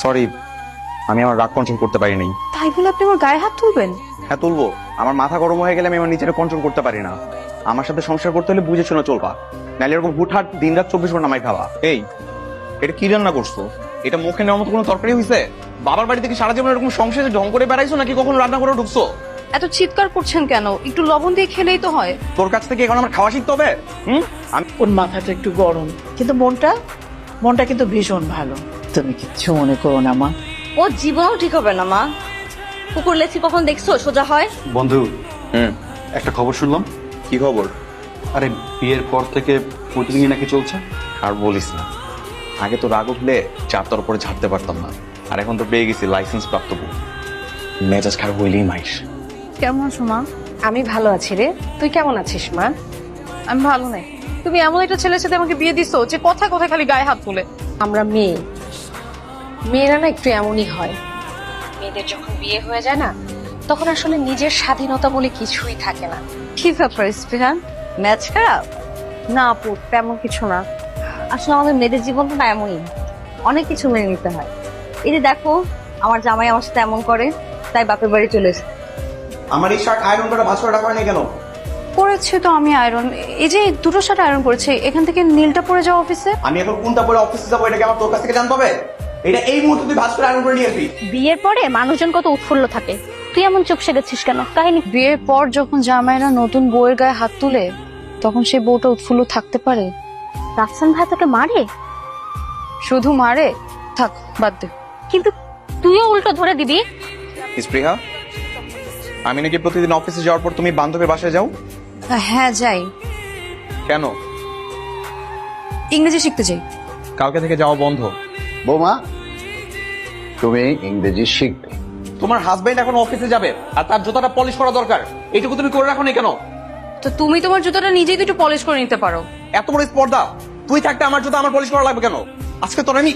Sorry, আমি আমার রাগ কন্ট্রোল করতে পারিনি। তাই বলে আপনি আমার গায়ে হাত তুলবেন? হ্যাঁ তুলবো। আমার মাথা গরম হয়ে গেলে আমি আমার নিজেকে কন্ট্রোল করতে পারি না। আমার সাথে সংসার করতে হলে বুঝে শুনে চলবা, নাহলে এরকম হুটহাট দিন রাত 24 ঘন্টা আমায় খাওয়া। এই, এটা কি রান্না করছো? এটা মুখে নেওয়ার মতো কোনো তরকারি হয়েছে? বাবার বাড়ি থেকে সারা জীবন এরকম সংসারে ঢং করে বেড়াইছো নাকি কখনো রান্না করে ঢুকছো? এত চিৎকার করছেন কেন? একটু লবণ দিয়ে খেলেই তো হয়। তোর কাছ থেকে এখন আমার খাওয়া শিখতে হবে? আমি ওর মাথাটা একটু গরম, কিন্তু মনটা কিন্তু ভীষণ ভালো। তুমি কিচ্ছু মনে করো না মা। ও জীবনও ঠিক হবে না মা। কুকুর লেছি কখন দেখছো সোজা হয়? বন্ধু, একটা খবর শুনলাম। কি খবর? আরে বিয়ের পর থেকে প্রতিদিনই নাকি চলছে। আর বলিস না, আগে তো রাগ উঠলে চারটার উপরে ঝাড়তে পারতাম না, আর এখন তো পেয়ে গেছি লাইসেন্স প্রাপ্ত বউ। মেজাজ খারাপ হইলেই মাইস। কেমন আছো মা? আমি ভালো আছি রে, তুই কেমন আছিস মা? আমি ভালো নাই। তুমি এমন একটা ছেলের সাথে আমাকে বিয়ে দিছো যে কথায় কথায় খালি গায়ে হাত তুলে। আমরা মেয়েরা না একটু এমনই হয়। মেয়েদের যখন বিয়ে হয়ে যায় না, তখন আসলে নিজের স্বাধীনতা বলে কিছুই থাকে না। কি ব্যাপার স্পৃহা? ম্যাচ খারাপ না আপু, তেমন কিছু না। আসলে আমাদের মেয়েদের জীবনটা না এমনই, অনেক কিছু মেনে নিতে হয়। এই যে দেখো, আমার জামাই আমার সাথে এমন করে, তাই বাপের বাড়ি চলে এসে। আমার এই শার্ট আয়রন করা ভাঁজ করে রাখা হয় না কেন? করেছে তো আমি আয়রন। এই যে দুটো শার্ট আয়রন করেছে, এখান থেকে নীলটা পরে যাও অফিসে। আমি এখন কোনটা পরে অফিসে যাবো এটা কি আমার তোর কাছ থেকে জানতে হবে? এটা এই মুহূর্তে তুই ভাঁজ করে আয়রন করে নিয়ে আসবি। বিয়ের পরে মানুষজন কত উৎফুল্ল থাকে, তুই এমন চুপ সেরেছিস কেন? কাহিনী বিয়ের পর যখন জামাইরা নতুন বউয়ের গায়ে হাত তুলে, তখন সেই বউটা উৎফুল্ল থাকতে পারে? রাফসান ভাই তোকে মারে? শুধু মারে? থাক, বাদ দে। কিন্তু তুইও উল্টো ধরে দিবি। স্পৃহা, আমি নাকি প্রতিদিন অফিসে যাওয়ার পর তুমি বান্ধবীর বাসায় যাও? হ্যাঁ যাই। কেন? ইংরেজি শিখতে যাই। কালকে থেকে যাওয়া বন্ধ। বৌমা, তুমি ইংরেজি শিখবে। তোমার হাজবেন্ড এখন অফিসে যাবে আর তার জুতাটা পলিশ করা দরকার, এইটুকু তুমি করে রাখো না কেন? তো তুমি তোমার জুতোটা নিজেই তো একটু পলিশ করে নিতে পারো। এত বড় স্পর্ধা! তুই থাকতে আমার জুতা আমার পলিশ করা লাগবে কেন? আজকে তোর আমি